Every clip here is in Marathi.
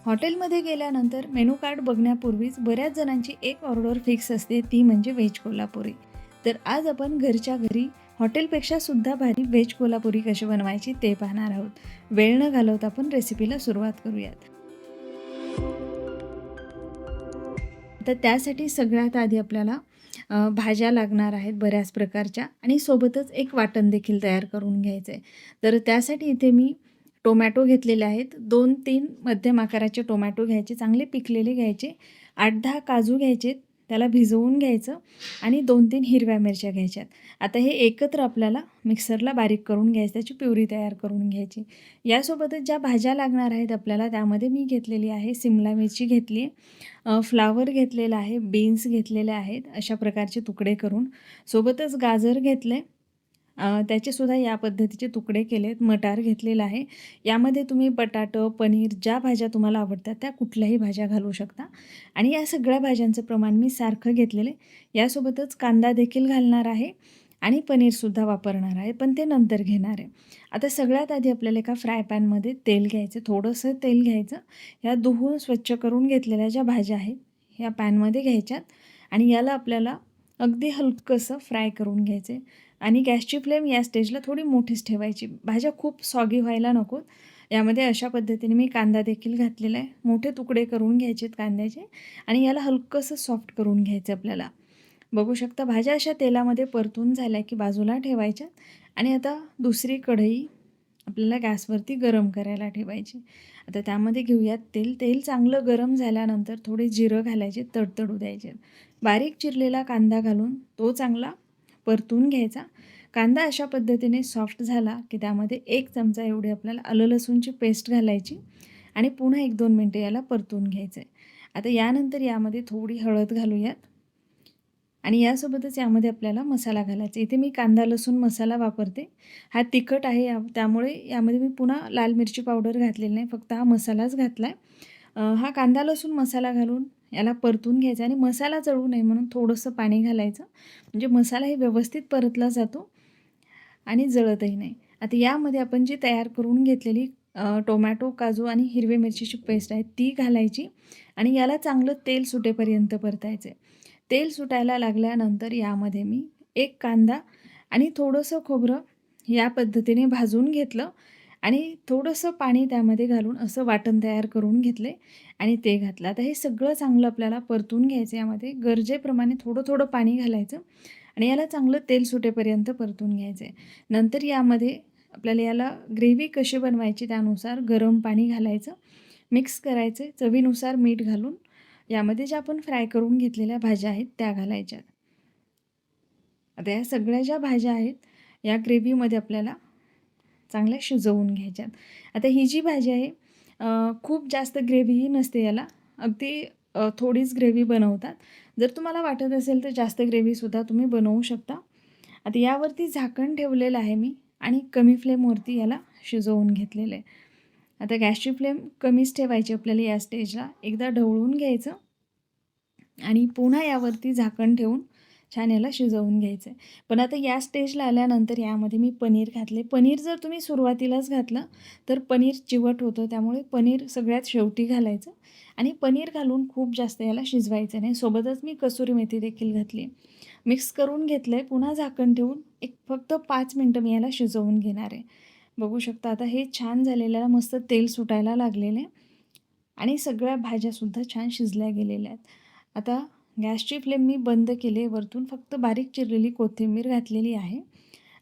हॉटेलमध्ये गेल्यानंतर मेनू कार्ड बघण्यापूर्वीच बऱ्याच जणांची एक ऑर्डर फिक्स असते, ती म्हणजे व्हेज कोल्हापुरी. तर आज आपण घरच्या घरी हॉटेलपेक्षा सुद्धा भारी व्हेज कोल्हापुरी कशी बनवायची ते पाहणार आहोत. वेळ न घालवता आपण रेसिपीला सुरुवात करूयात. तर त्यासाठी सगळ्यात आधी आपल्याला भाज्या लागणार आहेत बऱ्याच प्रकारच्या आणि सोबतच एक वाटण देखील तयार करून घ्यायचं आहे. तर त्यासाठी इथे मी टोमॅटो घेतलेले आहेत. 2-3 मध्यम आकाराचे टोमॅटो घ्यायचे, चांगले पिकलेले घ्यायचे. 8-10 काजू घ्यायचे, त्याला भिजवून घ्यायचं आणि 2-3 हिरव्या मिरच्या घ्यायच्यात. आता हे एकत्र आपल्याला मिक्सरला बारीक करून घ्यायचं, त्याची प्युरी तयार करून घ्यायची. यासोबतच ज्या भाज्या लागणार आहेत आपल्याला, त्यामध्ये मी घेतलेली आहे सिमला मिरची घेतली आहे, फ्लावर घेतलेला आहे, बीन्स घेतलेले आहेत अशा प्रकारचे तुकडे करून. सोबतच गाजर घेतले, त्याचेसुद्धा या पद्धतीचे तुकडे केलेत. मटार घेतलेला आहे. यामध्ये तुम्ही बटाटं, पनीर ज्या भाज्या तुम्हाला आवडतात त्या कुठल्याही भाज्या घालू शकता. आणि या सगळ्या भाज्यांचं प्रमाण मी सारखं घेतलेलं आहे. यासोबतच कांदा देखील घालणार आहे आणि पनीरसुद्धा वापरणार आहे, पण ते नंतर घेणार आहे. आता सगळ्यात आधी आपल्याला एका फ्राय पॅनमध्ये तेल घ्यायचं, थोडंसं तेल घ्यायचं. ह्या धुवून स्वच्छ करून घेतलेल्या ज्या भाज्या आहेत ह्या पॅनमध्ये घ्यायच्यात आणि याला आपल्याला अगदी हलकंसं फ्राय करून घ्यायचे. आणि गॅसची फ्लेम या स्टेजला थोडी मोठीच ठेवायची. भाज्या खूप सॉगी व्हायला नकोत. यामध्ये अशा पद्धतीने मी कांदा देखील घातलेला आहे. मोठे तुकडे करून घ्यायचे आहेत कांद्याचे आणि याला हलकंसं सॉफ्ट करून घ्यायचं आपल्याला. बघू शकता भाज्या अशा तेलामध्ये परतून झाल्या की बाजूला ठेवायच्या आणि आता दुसरी कढई आपल्याला गॅसवरती गरम करायला ठेवायची. आता त्यामध्ये घेऊयात तेल. तेल चांगलं गरम झाल्यानंतर थोडे जिरं घालायचे, तडतडू द्यायचे. बारीक चिरलेला कांदा घालून तो चांगला परतून घ्यायचा. कांदा अशा पद्धतीने सॉफ्ट झाला की त्यामध्ये 1 चमचा एवढी आपल्याला आलं लसूणची पेस्ट घालायची आणि पुन्हा 1-2 मिनटं याला परतून घ्यायचं आहे. आता यानंतर यामध्ये थोडी हळद घालूयात आणि यासोबतच यामध्ये आपल्याला मसाला घालायचा. इथे मी कांदा लसूण मसाला वापरते. हा तिखट आहे त्यामुळे यामध्ये मी पुन्हा लाल मिरची पावडर घातलेली नाही, फक्त हा मसालाच घातला आहे. हा कांदा लसूण मसाला घालून याला परतून घ्यायचा आणि मसाला जळू नये म्हणून थोडंसं पाणी घालायचं, म्हणजे मसालाही व्यवस्थित परतला जातो आणि जळतही नाही. आता यामध्ये आपण जी तयार करून घेतलेली टोमॅटो, काजू आणि हिरवी मिरचीची पेस्ट आहे ती घालायची आणि याला चांगलं तेल सुटेपर्यंत परतायचं आहे. तेल सुटायला लागल्यानंतर यामध्ये मी 1 कांदा आणि थोडंसं खोबरं या पद्धतीने भाजून घेतलं आणि थोडंसं पाणी त्यामध्ये घालून असं वाटण तयार करून घेतले आणि ते घातलं. आता हे सगळं चांगलं आपल्याला परतून घ्यायचं. यामध्ये गरजेप्रमाणे थोडं थोडं पाणी घालायचं आणि याला चांगलं तेल सुटेपर्यंत परतून घ्यायचं आहे. नंतर यामध्ये आपल्याला याला ग्रेव्ही कशी बनवायची त्यानुसार गरम पाणी घालायचं, मिक्स करायचे, चवीनुसार मीठ घालून यामध्ये ज्या आपण फ्राय करून घेतलेल्या भाज्या आहेत त्या घालायच्या. आता या सगळ्या ज्या भाज्या आहेत या ग्रेव्हीमध्ये आपल्याला चांगल्या शिजवून घ्यायच्यात. आता ही जी भाजी आहे खूप जास्त ग्रेव्हीही नसते याला, अगदी थोडीच ग्रेव्ही बनवतात. जर तुम्हाला वाटत असेल तर जास्त ग्रेव्हीसुद्धा तुम्ही बनवू शकता. आता यावरती झाकण ठेवलेलं आहे मी आणि कमी फ्लेमवरती याला शिजवून घेतलेलं आहे. आता गॅसची फ्लेम कमीच ठेवायची आपल्याला या स्टेजला. एकदा ढवळून घ्यायचं आणि पुन्हा यावरती झाकण ठेवून छान याला शिजवून घ्यायचं आहे. पण आता या स्टेजला आल्यानंतर यामध्ये मी पनीर घातले. पनीर जर तुम्ही सुरुवातीलाच घातलं तर पनीर चिवट होतं, त्यामुळे पनीर सगळ्यात शेवटी घालायचं आणि पनीर घालून खूप जास्त याला शिजवायचं नाही. सोबतच मी कसुरी मेथी देखील घातली. मिक्स करून घेतलं आहे. पुन्हा झाकण ठेवून फक्त 5 मिनटं मी याला शिजवून घेणार आहे. बघू शकता आता हे छान झालेलं, मस्त तेल सुटायला लागलेलं आहे आणि सगळ्या भाज्यासुद्धा छान शिजल्या गेलेल्या आहेत. आता गॅसची फ्लेम मी बंद केली. वरतून फक्त बारीक चिरलेली कोथिंबीर घातलेली आहे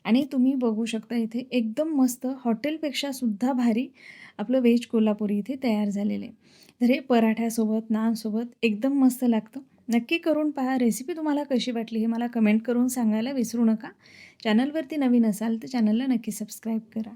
आणि तुम्ही बघू शकता इथे एकदम मस्त हॉटेलपेक्षा सुद्धा भारी आपलं व्हेज कोल्हापुरी इथे तयार झालेलं आहे. तर हे पराठ्यासोबत, नानसोबत एकदम मस्त लागतं. नक्की करून पहा. रेसिपी तुम्हाला कशी वाटली हे मला कमेंट करून सांगायला विसरू नका. चॅनलवरती नवीन असाल तर चॅनलला नक्की सबस्क्राईब करा.